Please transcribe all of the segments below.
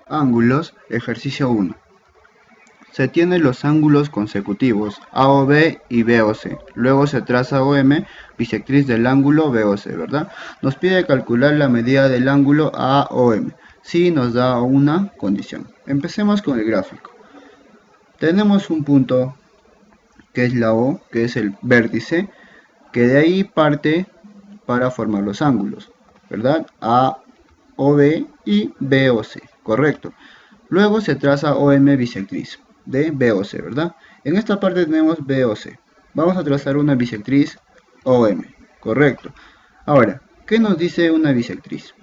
Ángulos, ejercicio 1. Se tienen los ángulos consecutivos AOB y BOC. Luego se traza OM, bisectriz del ángulo BOC, ¿verdad? Nos pide calcular la medida del ángulo AOM. Sí, nos da una condición. Empecemos con el gráfico. Tenemos un punto que es la O, que es el vértice, que de ahí parte para formar los ángulos, ¿verdad? AOB y BOC, correcto. Luego se traza OM bisectriz de BOC, ¿verdad? En esta parte tenemos BOC. Vamos a trazar una bisectriz OM, correcto. Ahora, ¿qué nos dice una bisectriz?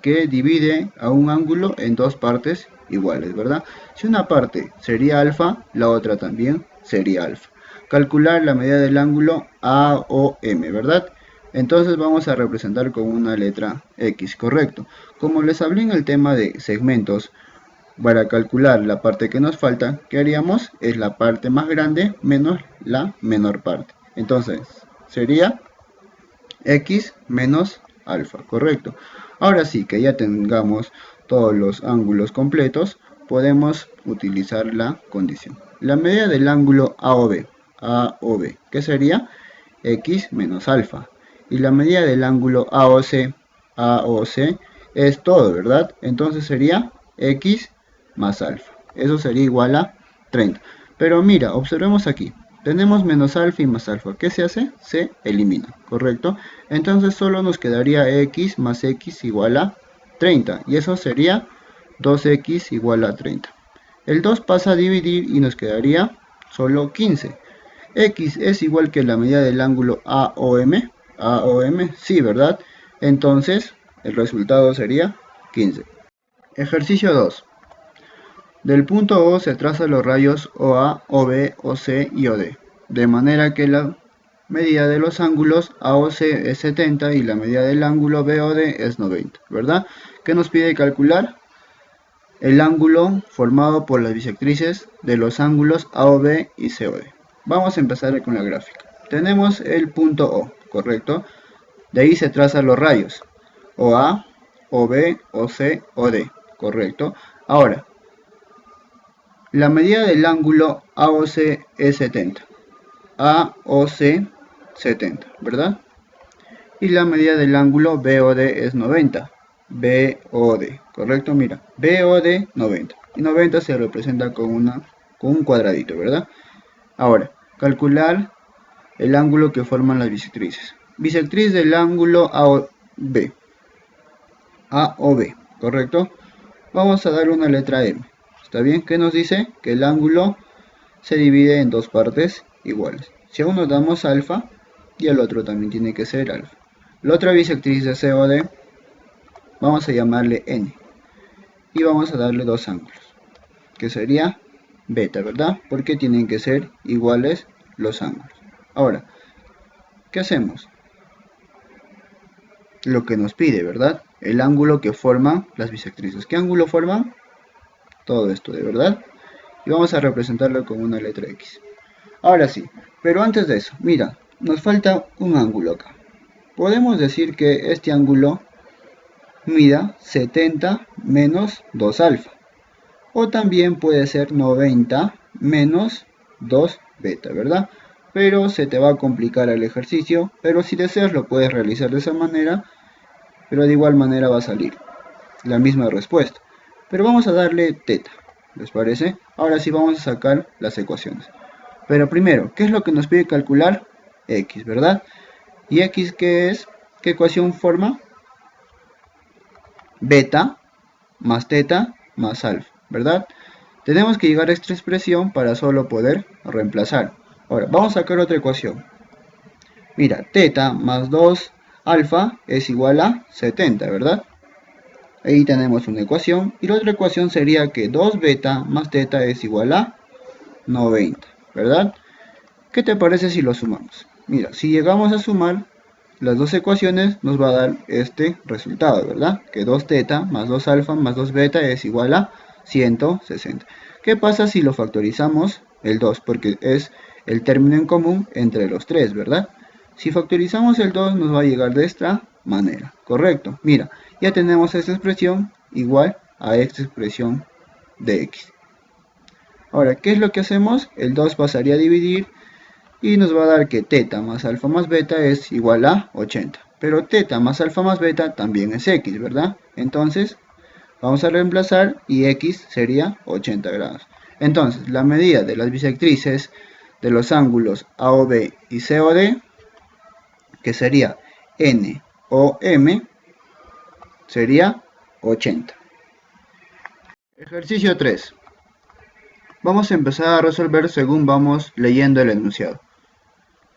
Que divide a un ángulo en dos partes iguales, ¿verdad? Si una parte sería alfa, la otra también sería alfa. Calcular la medida del ángulo AOM, ¿verdad? Entonces vamos a representar con una letra X, correcto. Como les hablé en el tema de segmentos, para calcular la parte que nos falta, ¿qué haríamos? Es la parte más grande menos la menor parte. Entonces, sería X menos alfa, correcto. Ahora sí que ya tengamos todos los ángulos completos, podemos utilizar la condición. La medida del ángulo AOB, ¿qué sería? X menos alfa. Y la medida del ángulo AOC es todo, ¿verdad? Entonces sería X más alfa. Eso sería igual a 30. Pero mira, observemos aquí. Tenemos menos alfa y más alfa. ¿Qué se hace? Se elimina, ¿correcto? Entonces solo nos quedaría x más x igual a 30. Y eso sería 2x igual a 30. El 2 pasa a dividir y nos quedaría solo 15. X es igual que la medida del ángulo AOM. AOM, sí, ¿verdad? Entonces el resultado sería 15. Ejercicio 2. Del punto O se trazan los rayos OA, OB, OC y OD, de manera que la medida de los ángulos AOC es 70 y la medida del ángulo BOD es 90, ¿verdad? ¿Qué nos pide calcular? El ángulo formado por las bisectrices de los ángulos AOB y COD. Vamos a empezar con la gráfica. Tenemos el punto O, ¿correcto? De ahí se trazan los rayos OA, OB, OC, OD, ¿correcto? Ahora, la medida del ángulo AOC es 70. AOC 70, ¿verdad? Y la medida del ángulo BOD es 90. BOD, ¿correcto? Mira, BOD 90. Y 90 se representa con un cuadradito, ¿verdad? Ahora, calcular el ángulo que forman las bisectrices. Bisectriz del ángulo AOB. AOB, ¿correcto? Vamos a dar una letra M. ¿Está bien? ¿Qué nos dice? Que el ángulo se divide en dos partes iguales. Si a uno damos alfa, y al otro también tiene que ser alfa. La otra bisectriz de COD, vamos a llamarle N. Y vamos a darle dos ángulos, que sería beta, ¿verdad? Porque tienen que ser iguales los ángulos. Ahora, ¿qué hacemos? Lo que nos pide, ¿verdad? El ángulo que forman las bisectrices. ¿Qué ángulo forman? Todo esto, ¿de verdad? Y vamos a representarlo con una letra X. Ahora sí, pero antes de eso, mira, nos falta un ángulo acá. Podemos decir que este ángulo mida 70 menos 2 alfa. O también puede ser 90 menos 2 beta, ¿verdad? Pero se te va a complicar el ejercicio, pero si deseas lo puedes realizar de esa manera, pero de igual manera va a salir la misma respuesta. Pero vamos a darle teta, ¿les parece? Ahora sí vamos a sacar las ecuaciones. Pero primero, ¿qué es lo que nos pide calcular? X, ¿verdad? ¿Y X qué es? ¿Qué ecuación forma? Beta más teta más alfa, ¿verdad? Tenemos que llegar a esta expresión para solo poder reemplazar. Ahora, vamos a sacar otra ecuación. Mira, teta más 2 alfa es igual a 70, ¿verdad? Ahí tenemos una ecuación. Y la otra ecuación sería que 2 beta más teta es igual a 90, ¿verdad? ¿Qué te parece si lo sumamos? Mira, si llegamos a sumar las dos ecuaciones, nos va a dar este resultado, ¿verdad? Que 2 teta más 2 alfa más 2 beta es igual a 160. ¿Qué pasa si lo factorizamos? El 2, porque es el término en común entre los tres, ¿verdad? Si factorizamos el 2, nos va a llegar de esta manera, ¿correcto? Mira, ya tenemos esta expresión igual a esta expresión de x. Ahora, ¿qué es lo que hacemos? El 2 pasaría a dividir y nos va a dar que teta más alfa más beta es igual a 80. Pero teta más alfa más beta también es x, ¿verdad? Entonces, vamos a reemplazar y x sería 80 grados. Entonces, la medida de las bisectrices de los ángulos AOB y COD, que sería N o M, sería 80. Ejercicio 3. Vamos a empezar a resolver según vamos leyendo el enunciado.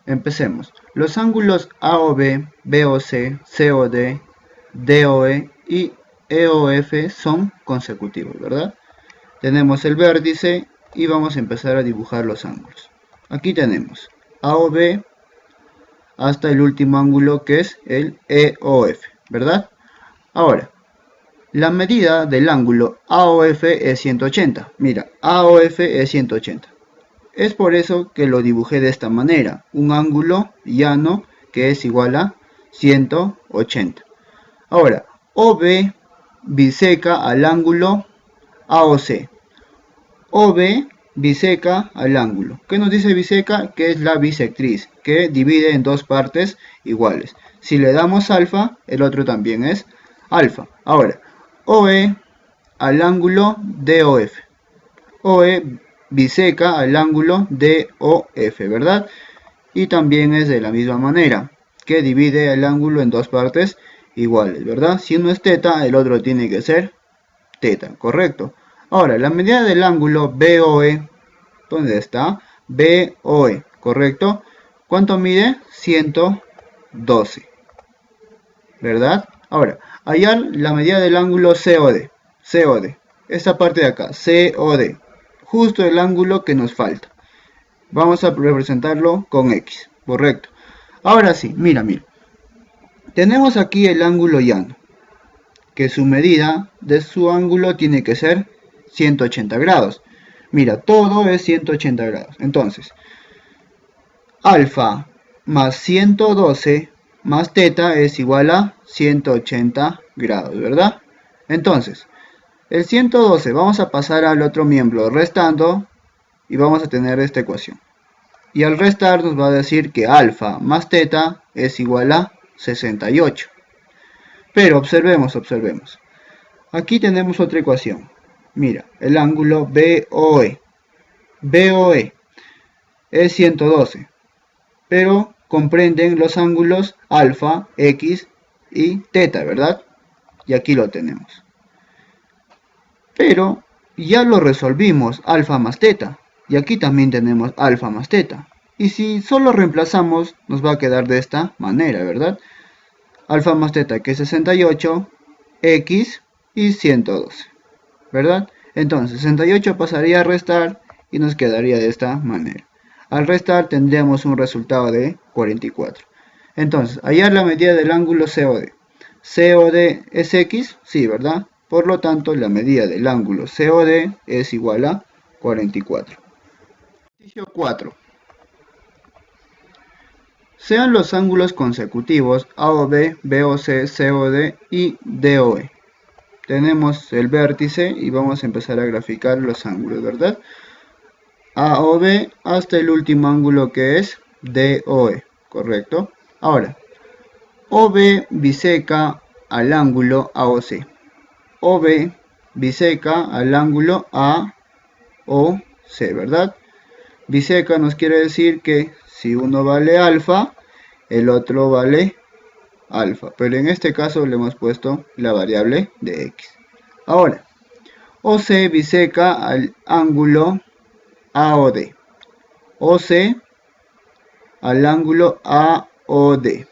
Empecemos. Los ángulos AOB, BOC, COD, DOE y EOF son consecutivos, ¿verdad? Tenemos el vértice y vamos a empezar a dibujar los ángulos. Aquí tenemos AOB hasta el último ángulo que es el EOF, ¿verdad? Ahora, la medida del ángulo AOF es 180. Mira, AOF es 180. Es por eso que lo dibujé de esta manera. Un ángulo llano que es igual a 180. Ahora, OB biseca al ángulo AOC. OB biseca al ángulo. ¿Qué nos dice biseca? Que es la bisectriz, que divide en dos partes iguales. Si le damos alfa, el otro también es alfa. Ahora, OE al ángulo DOF. OE biseca al ángulo DOF, ¿verdad? Y también es de la misma manera, que divide el ángulo en dos partes iguales, ¿verdad? Si uno es teta, el otro tiene que ser teta, ¿correcto? Ahora, la medida del ángulo BOE, ¿dónde está? BOE, ¿correcto? ¿Cuánto mide? 112, ¿verdad? Ahora, hallar la medida del ángulo COD. COD, esta parte de acá, COD, justo el ángulo que nos falta. Vamos a representarlo con X, correcto. Ahora sí, mira. Tenemos aquí el ángulo llano, que su medida de su ángulo tiene que ser 180 grados. Mira, todo es 180 grados. Entonces, alfa más 112 más teta es igual a 180 grados, ¿verdad? Entonces, el 112 vamos a pasar al otro miembro restando y vamos a tener esta ecuación. Y al restar nos va a decir que alfa más teta es igual a 68. Pero observemos. Aquí tenemos otra ecuación. Mira, el ángulo BOE. BOE es 112. Pero comprenden los ángulos alfa, x y teta, ¿verdad? Y aquí lo tenemos. Pero ya lo resolvimos, alfa más teta. Y aquí también tenemos alfa más teta. Y si solo reemplazamos, nos va a quedar de esta manera, ¿verdad? Alfa más teta que es 68, x y 112, ¿verdad? Entonces 68 pasaría a restar y nos quedaría de esta manera. Al restar tendríamos un resultado de 44. Entonces, hallar la medida del ángulo COD. ¿COD es x? Sí, ¿verdad? Por lo tanto, la medida del ángulo COD es igual a 44. Ejercicio 4. Sean los ángulos consecutivos AOB, BOC, COD y DOE. Tenemos el vértice y vamos a empezar a graficar los ángulos, ¿verdad? AOB hasta el último ángulo que es DOE, ¿correcto? Ahora, OB biseca al ángulo AOC. OB biseca al ángulo AOC, ¿verdad? Biseca nos quiere decir que si uno vale alfa, el otro vale alfa. Pero en este caso le hemos puesto la variable de x. Ahora, OC biseca al ángulo AOD. OC al ángulo AOD.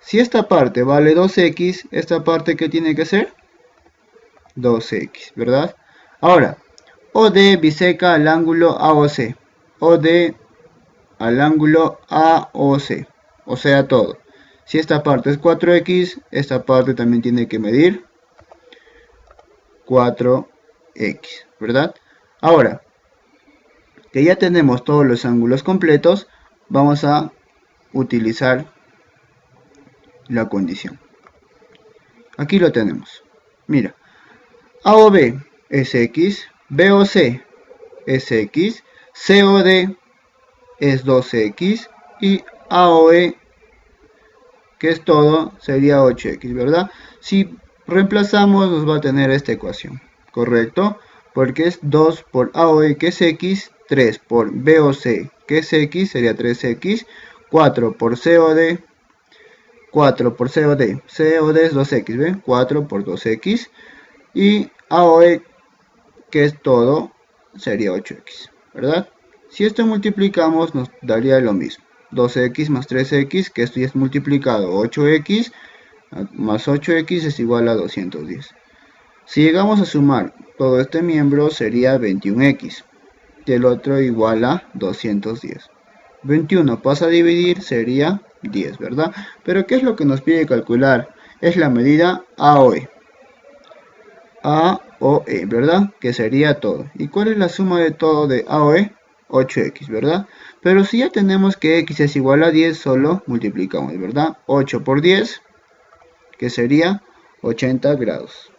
Si esta parte vale 2x, esta parte ¿qué tiene que ser? 2x, ¿verdad? Ahora, OD biseca al ángulo AOC. OD al ángulo AOC, o sea todo. Si esta parte es 4x, esta parte también tiene que medir 4x, ¿verdad? Ahora, que ya tenemos todos los ángulos completos, vamos a utilizar la condición. Aquí lo tenemos. Mira, AOB es X, BOC es X, COD es 2X y AOE, que es todo, sería 8X, ¿verdad? Si reemplazamos nos va a tener esta ecuación, ¿correcto? Porque es 2 por AOE, que es X, 3 por BOC, que es X, sería 3X, 4 por COD, 4 por COD, COD es 2X, ¿ven? 4 por 2X, y AOE, que es todo, sería 8X, ¿verdad? Si esto multiplicamos nos daría lo mismo, 2X más 3X, que esto ya es multiplicado, 8X más 8X es igual a 210. Si llegamos a sumar todo este miembro sería 21X, y el otro igual a 210. 21 pasa a dividir, sería 10, ¿verdad? Pero ¿qué es lo que nos pide calcular? Es la medida AOE. AOE, ¿verdad? Que sería todo. ¿Y cuál es la suma de todo de AOE? 8X, ¿verdad? Pero si ya tenemos que X es igual a 10, solo multiplicamos, ¿verdad? 8 por 10, que sería 80 grados.